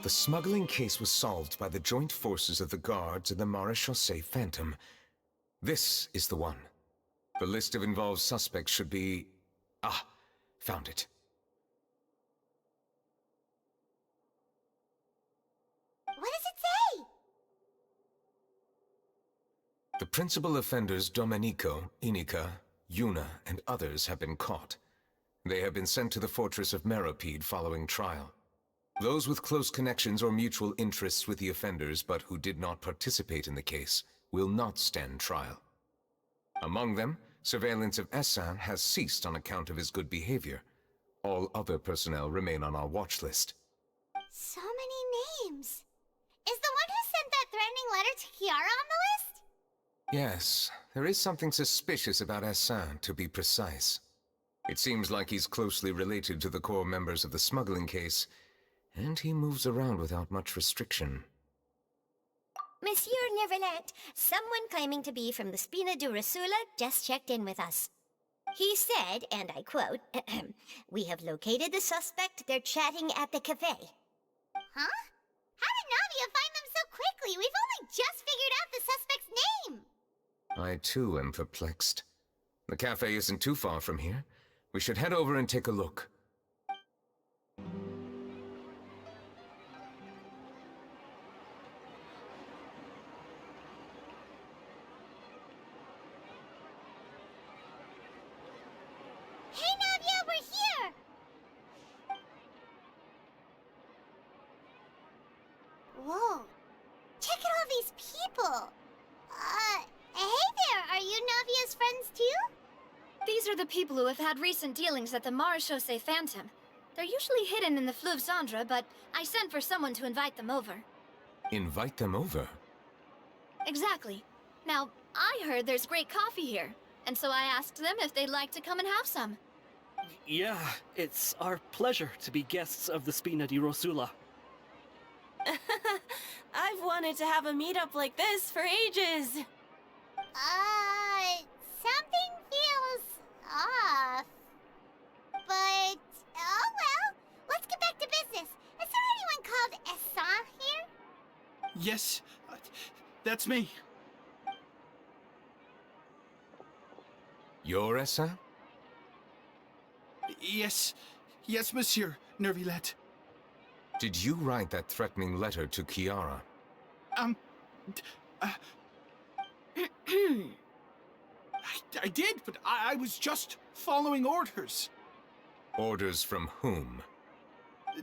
The smuggling case was solved by the joint forces of the guards and the Marechaussee Phantom. This is the one. The list of involved suspects should be... Ah, found it. What does it say? The principal offenders Domenico, Inica, Yuna, and others have been caught. They have been sent to the fortress of Marechaussee following trial. Those with close connections or mutual interests with the offenders but who did not participate in the case will not stand trial. Among them, surveillance of Essin has ceased on account of his good behavior. All other personnel remain on our watch list. So many names. Is the one who sent that threatening letter to Kiara on the list? Yes, there is something suspicious about Essin, to be precise. It seems like he's closely related to the core members of the smuggling case, and he moves around without much restriction. Monsieur Neuvillette, someone claiming to be from the Spina Durasula just checked in with us. He said, and I quote, "We have located the suspect. They're chatting at the cafe." Huh? How did Navia find them so quickly? We've only just figured out the suspect's name. I too am perplexed. The cafe isn't too far from here. We should head over and take a look. Hey Navia, we're here! Whoa. Check out all these people. Hey there, are you Navia's friends too? These are the people who have had recent dealings at the Marechaussee Phantom. They're usually hidden in the Fleuve Cendre, but I sent for someone to invite them over. Invite them over? Exactly. Now, I heard there's great coffee here, and so I asked them if they'd like to come and have some. Yeah, it's our pleasure to be guests of the Spina di Rosula. I've wanted to have a meetup like this for ages. Something feels off. But, oh well, let's get back to business. Is there anyone called Essin here? Yes, that's me. You're Essin? Yes, monsieur, Neuvillette. Did you write that threatening letter to Kiara? I did, but I was just following orders. Orders from whom?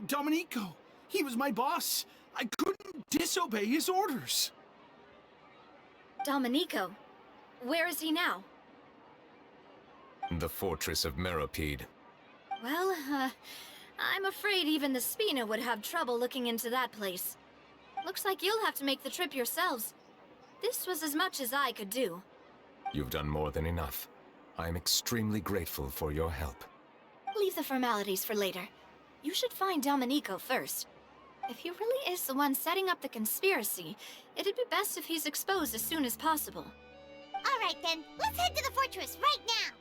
Domenico, he was my boss. I couldn't disobey his orders. Domenico? Where is he now? The fortress of Marechaussee. Well, I'm afraid even the Spina would have trouble looking into that place. Looks like you'll have to make the trip yourselves. This was as much as I could do. You've done more than enough. I am extremely grateful for your help. Leave the formalities for later. You should find Domenico first. If he really is the one setting up the conspiracy, it'd be best if he's exposed as soon as possible. All right then, let's head to the fortress right now.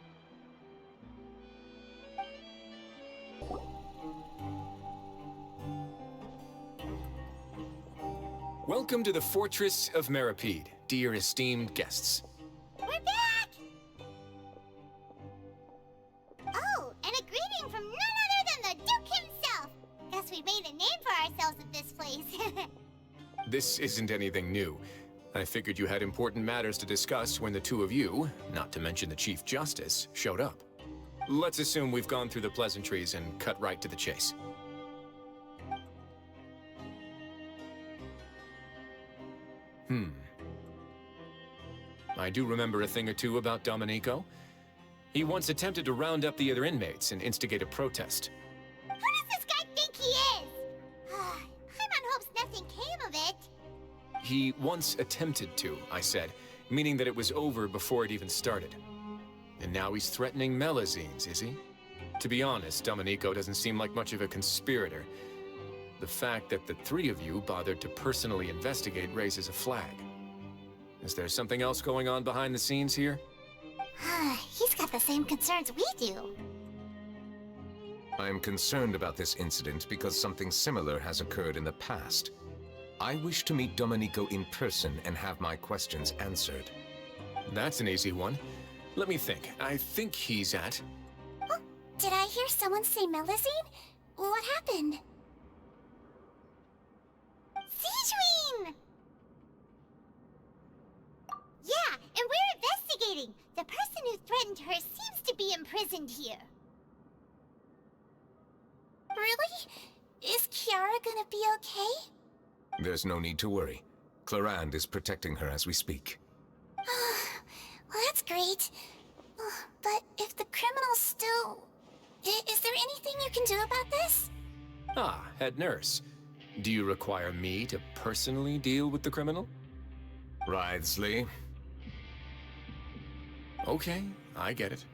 Welcome to the Fortress of Marechaussee, dear esteemed guests. We're back! Oh, and a greeting from none other than the Duke himself! Guess we made a name for ourselves at this place. This isn't anything new. I figured you had important matters to discuss when the two of you, not to mention the Chief Justice, showed up. Let's assume we've gone through the pleasantries and cut right to the chase. I do remember a thing or two about Domenico. He once attempted to round up the other inmates and instigate a protest. Who does this guy think he is? Paimon hopes nothing came of it. He once attempted to, I said, meaning that it was over before it even started. And now he's threatening Melazines, is he? To be honest, Domenico doesn't seem like much of a conspirator. The fact that the three of you bothered to personally investigate raises a flag. Is there something else going on behind the scenes here? He's got the same concerns we do. I am concerned about this incident because something similar has occurred in the past. I wish to meet Domenico in person and have my questions answered. That's an easy one. Let me think. I think he's at... Oh, did I hear someone say Melusine? What happened? Sijuin! Yeah, and we're investigating. The person who threatened her seems to be imprisoned here. Really? Is Kiara gonna be okay? There's no need to worry. Clarande is protecting her as we speak. Well, that's great. But if the criminal's still... Is there anything you can do about this? Ah, head nurse. Do you require me to personally deal with the criminal? Wriothesley. Okay, I get it.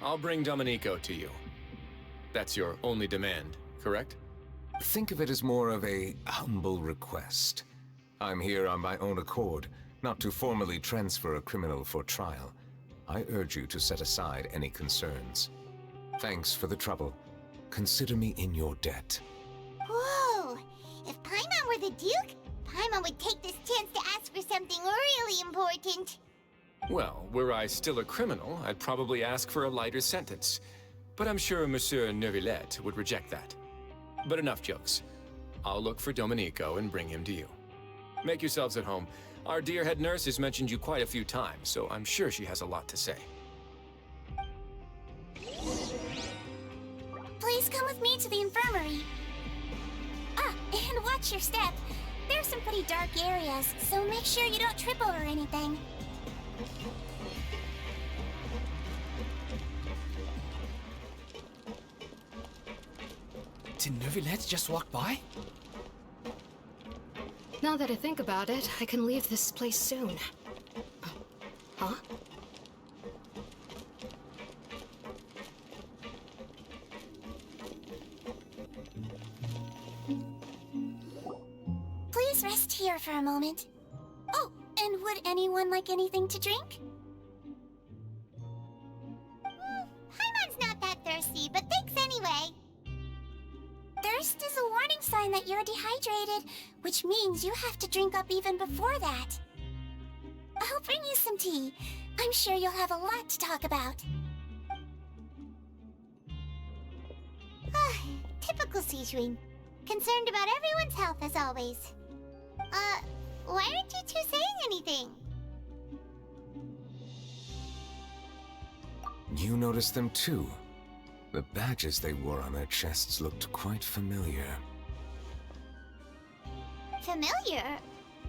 I'll bring Domenico to you. That's your only demand, correct? Think of it as more of a humble request. I'm here on my own accord, not to formally transfer a criminal for trial. I urge you to set aside any concerns. Thanks for the trouble. Consider me in your debt. Whoa! If Paimon were the Duke, Paimon would take this chance to ask for something really important. Well, were I still a criminal, I'd probably ask for a lighter sentence. But I'm sure Monsieur Neuvillette would reject that. But enough jokes. I'll look for Domenico and bring him to you. Make yourselves at home. Our dear head nurse has mentioned you quite a few times, so I'm sure she has a lot to say. Please come with me to the infirmary. Ah, and watch your step. There's some pretty dark areas, so make sure you don't trip over anything. Did Neuvillette just walk by? Now that I think about it, I can leave this place soon. Huh? Please rest here for a moment. Oh, and would anyone like anything to drink? Paimon's not that thirsty, but thanks anyway. Thirst is a warning sign that you're dehydrated, which means you have to drink up even before that. I'll bring you some tea. I'm sure you'll have a lot to talk about. Typical Sijuin. Concerned about everyone's health as always. Why aren't you two saying anything? You noticed them too. The badges they wore on their chests looked quite familiar. Familiar?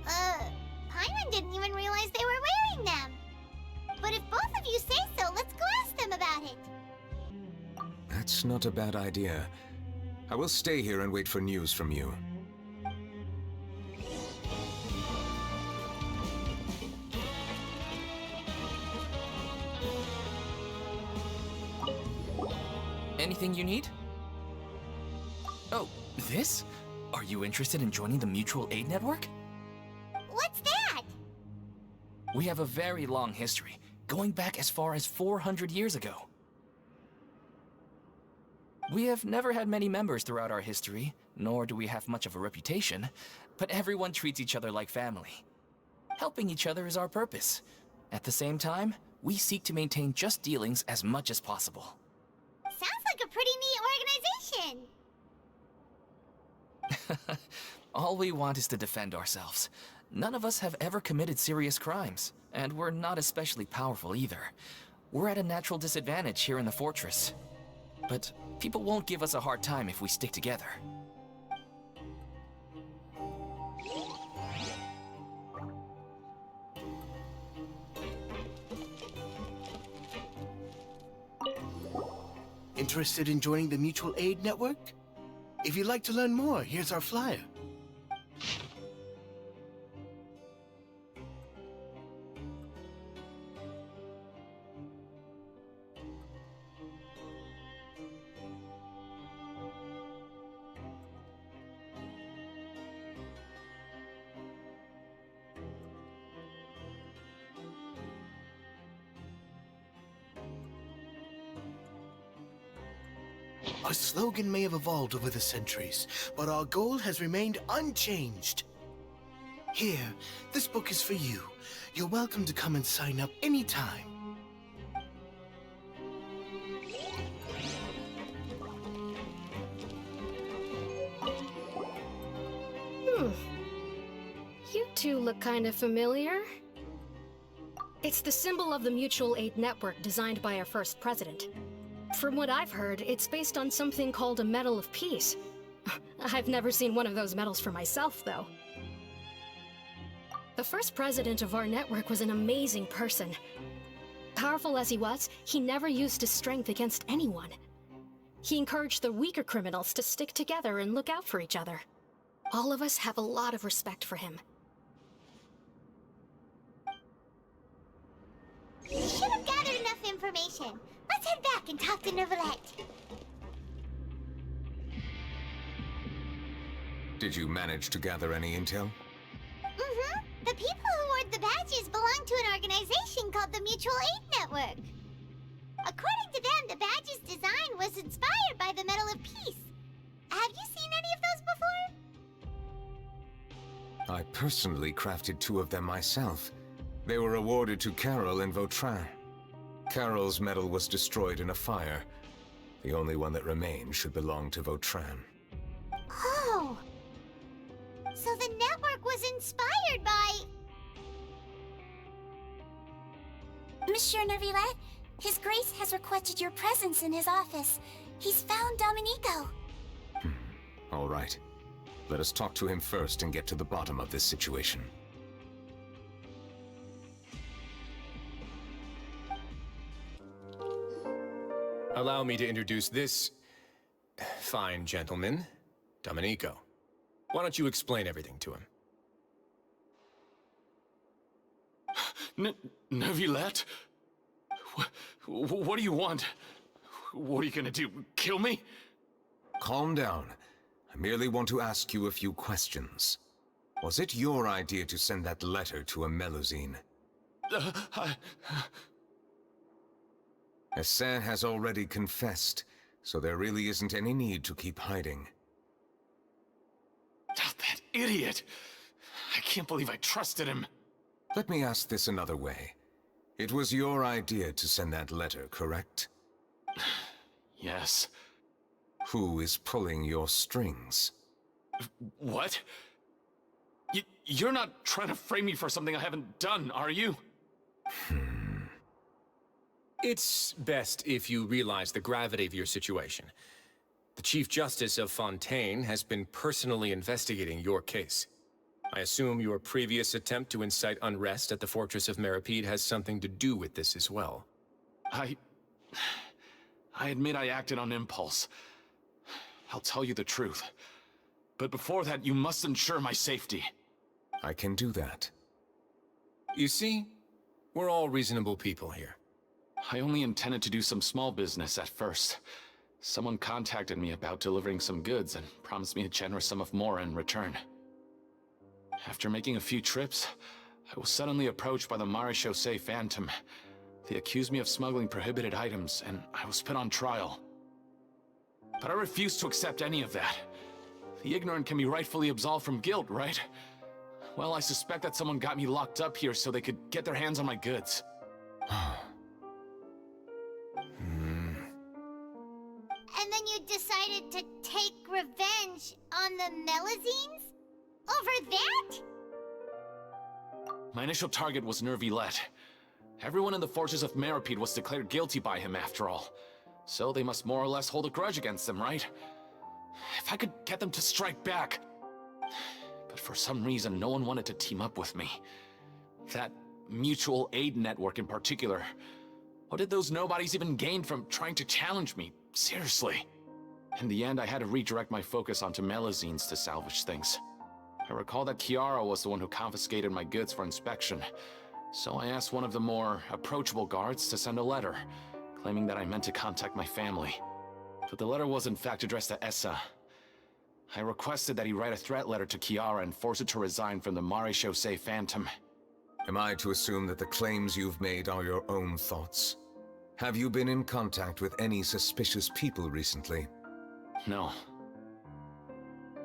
Paimon didn't even realize they were wearing them. But if both of you say so, let's go ask them about it. That's not a bad idea. I will stay here and wait for news from you. Anything you need? Oh, this? Are you interested in joining the Mutual Aid Network? What's that? We have a very long history, going back as far as 400 years ago. We have never had many members throughout our history, nor do we have much of a reputation, but everyone treats each other like family. Helping each other is our purpose. At the same time, we seek to maintain just dealings as much as possible. Sounds like a pretty neat organization. All we want is to defend ourselves. None of us have ever committed serious crimes, and we're not especially powerful either. We're at a natural disadvantage here in the fortress. But people won't give us a hard time if we stick together. Interested in joining the Mutual Aid Network? If you'd like to learn more, here's our flyer. Our slogan may have evolved over the centuries, but our goal has remained unchanged. Here, this book is for you. You're welcome to come and sign up anytime. You two look kind of familiar. It's the symbol of the Mutual Aid Network designed by our first president. From what I've heard, it's based on something called a Medal of Peace. I've never seen one of those medals for myself, though. The first president of our network was an amazing person. Powerful as he was, he never used his strength against anyone. He encouraged the weaker criminals to stick together and look out for each other. All of us have a lot of respect for him. We should have gathered enough information. Let's head back and talk to Neuvillette. Did you manage to gather any intel? Mm-hmm. The people who wore the badges belong to an organization called the Mutual Aid Network. According to them, the badge's design was inspired by the Medal of Peace. Have you seen any of those before? I personally crafted 2 of them myself. They were awarded to Carol and Vautrin. Carol's medal was destroyed in a fire. The only one that remained should belong to Vautrin. Oh! So the network was inspired by... Monsieur Neuvillette, His Grace has requested your presence in his office. He's found Domenico. All right. Let us talk to him first and get to the bottom of this situation. Allow me to introduce this fine gentleman, Domenico. Why don't you explain everything to him? Neuvillette? What do you want? What are you gonna do? Kill me? Calm down. I merely want to ask you a few questions. Was it your idea to send that letter to a Melusine? Essin has already confessed, so there really isn't any need to keep hiding. That idiot! I can't believe I trusted him. Let me ask this another way. It was your idea to send that letter, correct? Yes. Who is pulling your strings? What? You're not trying to frame me for something I haven't done, are you? It's best if you realize the gravity of your situation. The Chief Justice of Fontaine has been personally investigating your case. I assume your previous attempt to incite unrest at the Fortress of Marechaussee has something to do with this as well. I admit I acted on impulse. I'll tell you the truth. But before that, you must ensure my safety. I can do that. You see, we're all reasonable people here. I only intended to do some small business at first. Someone contacted me about delivering some goods and promised me a generous sum of more in return. After making a few trips, I was suddenly approached by the Marechaussee Phantom. They accused me of smuggling prohibited items, and I was put on trial. But I refused to accept any of that. The ignorant can be rightfully absolved from guilt, right? Well, I suspect that someone got me locked up here so they could get their hands on my goods. And then you decided to take revenge on the Melusines? Over that? My initial target was Neuvillette. Everyone in the Fortress of Marechaussee was declared guilty by him after all. So they must more or less hold a grudge against him, right? If I could get them to strike back. But for some reason, no one wanted to team up with me. That mutual aid network in particular. What did those nobodies even gain from trying to challenge me? Seriously. In the end, I had to redirect my focus onto Melusines to salvage things. I recall that Chiara was the one who confiscated my goods for inspection. So I asked one of the more approachable guards to send a letter, claiming that I meant to contact my family. But the letter was in fact addressed to Essa. I requested that he write a threat letter to Chiara and force her to resign from the Marechaussee Phantom. Am I to assume that the claims you've made are your own thoughts? Have you been in contact with any suspicious people recently? No.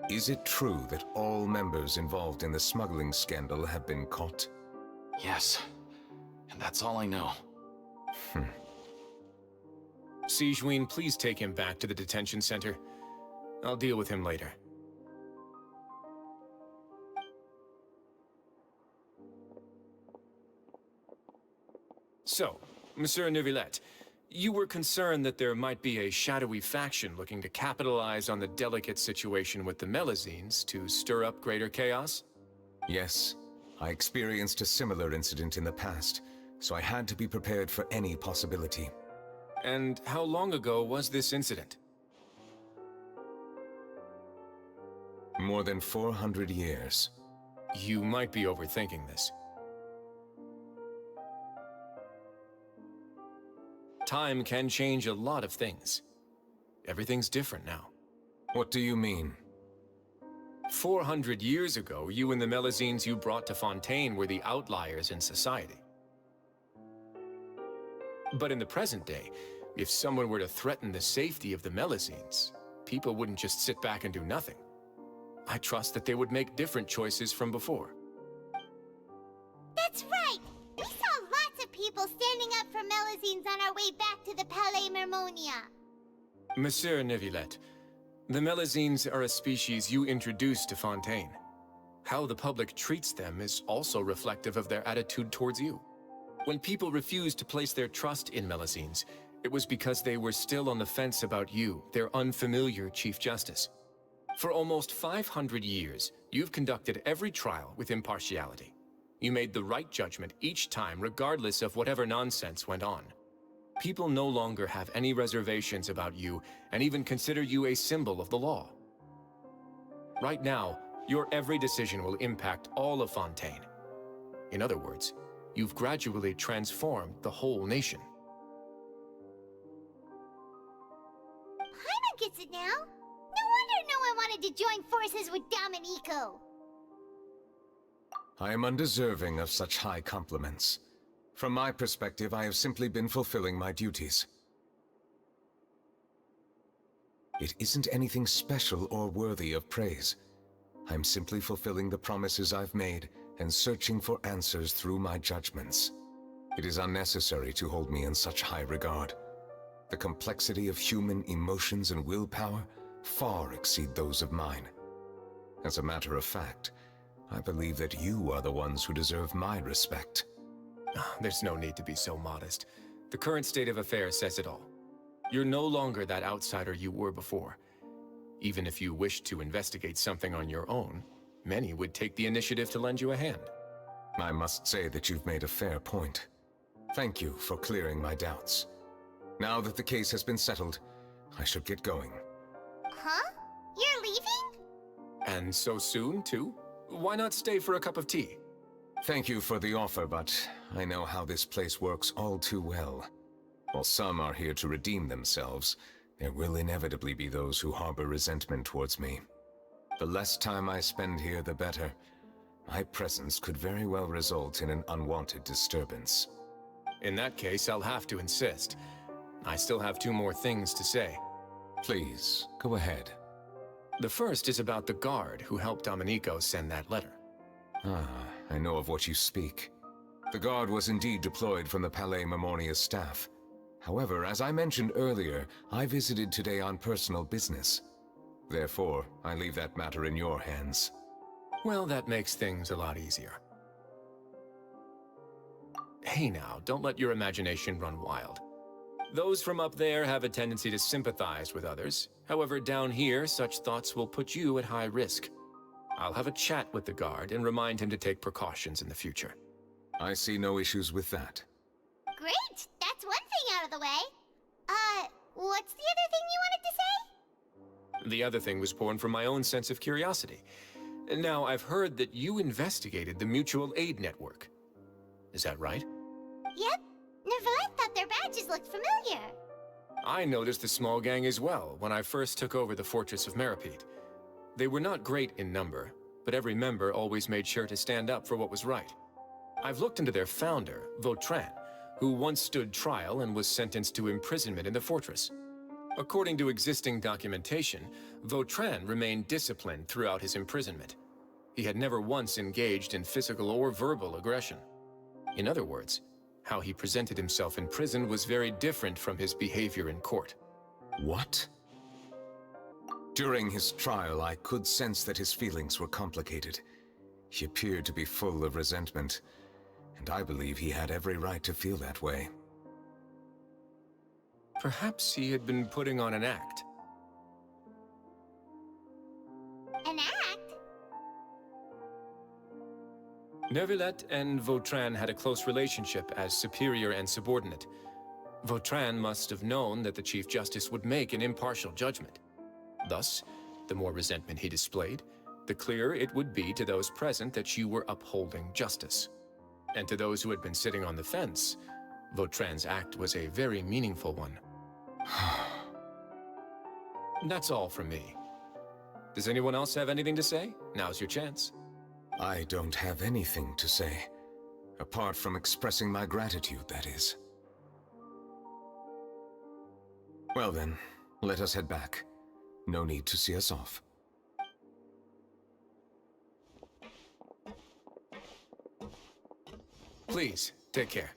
Is it true that all members involved in the smuggling scandal have been caught? Yes. And that's all I know. Sijuin, please take him back to the detention center. I'll deal with him later. So, Monsieur Neuvillette, you were concerned that there might be a shadowy faction looking to capitalize on the delicate situation with the Melazines to stir up greater chaos? Yes. I experienced a similar incident in the past, so I had to be prepared for any possibility. And how long ago was this incident? More than 400 years. You might be overthinking this. Time can change a lot of things. Everything's different now. What do you mean? 400 years ago, you and the Melazines you brought to Fontaine were the outliers in society. But in the present day, if someone were to threaten the safety of the Melazines, people wouldn't just sit back and do nothing. I trust that they would make different choices from before. That's right! We saw lots of people standing up for Melazines on our way back to the Palais Mermonia. Monsieur Neuvillette, the Melazines are a species you introduced to Fontaine. How the public treats them is also reflective of their attitude towards you. When people refused to place their trust in Melazines, it was because they were still on the fence about you, their unfamiliar Chief Justice. For almost 500 years, you've conducted every trial with impartiality. You made the right judgment each time, regardless of whatever nonsense went on. People no longer have any reservations about you, and even consider you a symbol of the law. Right now, your every decision will impact all of Fontaine. In other words, you've gradually transformed the whole nation. Paimon gets it now. No wonder no one wanted to join forces with Domenico. I am undeserving of such high compliments. From my perspective, I have simply been fulfilling my duties. It isn't anything special or worthy of praise. I'm simply fulfilling the promises I've made and searching for answers through my judgments. It is unnecessary to hold me in such high regard. The complexity of human emotions and willpower far exceed those of mine. As a matter of fact, I believe that you are the ones who deserve my respect. There's no need to be so modest. The current state of affairs says it all. You're no longer that outsider you were before. Even if you wished to investigate something on your own, many would take the initiative to lend you a hand. I must say that you've made a fair point. Thank you for clearing my doubts. Now that the case has been settled, I should get going. Huh? You're leaving? And so soon, too? Why not stay for a cup of tea? Thank you for the offer, but I know how this place works all too well. While some are here to redeem themselves, there will inevitably be those who harbor resentment towards me. The less time I spend here, the better. My presence could very well result in an unwanted disturbance. In that case, I'll have to insist. I still have 2 more things to say. Please, go ahead. The first is about the guard who helped Domenico send that letter. I know of what you speak. The guard was indeed deployed from the Palais Mermonia staff. However, as I mentioned earlier, I visited today on personal business. Therefore, I leave that matter in your hands. Well, that makes things a lot easier. Hey now, don't let your imagination run wild. Those from up there have a tendency to sympathize with others. However, down here, such thoughts will put you at high risk. I'll have a chat with the guard and remind him to take precautions in the future. I see no issues with that. Great! That's one thing out of the way. What's the other thing you wanted to say? The other thing was born from my own sense of curiosity. Now, I've heard that you investigated the mutual aid network. Is that right? Yep. Neuvillette thought their badges looked familiar. I noticed the small gang as well when I first took over the fortress of Marechaussee. They were not great in number, but every member always made sure to stand up for what was right. I've looked into their founder, Vautrin, who once stood trial and was sentenced to imprisonment in the fortress. According to existing documentation, Vautrin remained disciplined throughout his imprisonment. He had never once engaged in physical or verbal aggression. In other words, how he presented himself in prison was very different from his behavior in court. What? During his trial, I could sense that his feelings were complicated. He appeared to be full of resentment, and I believe he had every right to feel that way. Perhaps he had been putting on an act. An act? Neuvillette and Vautrin had a close relationship as superior and subordinate. Vautrin must have known that the Chief Justice would make an impartial judgment. Thus, the more resentment he displayed, the clearer it would be to those present that you were upholding justice. And to those who had been sitting on the fence, Vautrin's act was a very meaningful one. That's all from me. Does anyone else have anything to say? Now's your chance. I don't have anything to say. Apart from expressing my gratitude, that is. Well then, let us head back. No need to see us off. Please, take care.